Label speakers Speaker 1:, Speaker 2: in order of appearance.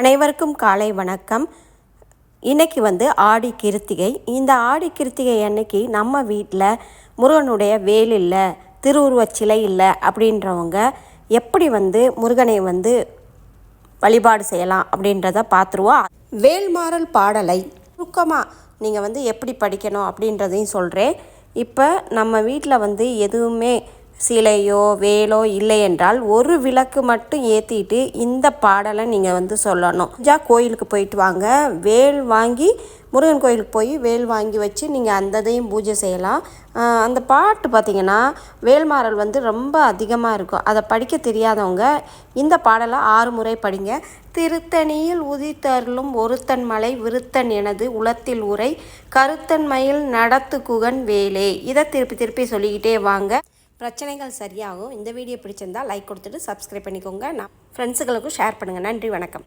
Speaker 1: அனைவருக்கும் காலை வணக்கம். இன்றைக்கி ஆடி கிருத்திகை. இந்த ஆடி கிருத்திகை அன்னைக்கு நம்ம வீட்டில் முருகனுடைய வேல் இல்லை, திருவுருவச் சிலை இல்லை அப்படின்றவங்க எப்படி முருகனை வழிபாடு செய்யலாம் அப்படின்றத பார்த்துருவோம். வேல்மாறல் பாடலை சுருக்கமாக நீங்கள் எப்படி படிக்கணும் அப்படின்றதையும் சொல்கிறேன். இப்போ நம்ம வீட்டில் எதுவுமே சிலையோ வேலோ இல்லை என்றால் ஒரு விளக்கு மட்டும் ஏற்றிட்டு இந்த பாடலை நீங்கள் சொல்லணும். கோயிலுக்கு போயிட்டு வாங்க, வேல் வாங்கி முருகன் கோயிலுக்கு போய் வேல் வாங்கி வச்சு நீங்கள் அந்ததையும் பூஜை செய்யலாம். அந்த பாட்டு பார்த்திங்கன்னா வேல்மாறல் ரொம்ப அதிகமாக இருக்கும். அதை படிக்க தெரியாதவங்க இந்த பாடலை 6 முறை படிங்க. திருத்தணியில் உதித்தருளும் ஒருத்தன் மலை விருத்தன் எனது உளத்தில் உரை கருத்தன் மயில் நடத்து குகன் வேலே. இதை திருப்பி திருப்பி சொல்லிக்கிட்டே வாங்க, பிரச்சனைகள் சரியாகும். இந்த வீடியோ பிடிச்சிருந்தால் லைக் கொடுத்துட்டு சப்ஸ்கிரைப் பண்ணிக்கோங்க. ஃப்ரெண்ட்ஸுகளுக்கும் ஷேர் பண்ணுங்கள். நன்றி, வணக்கம்.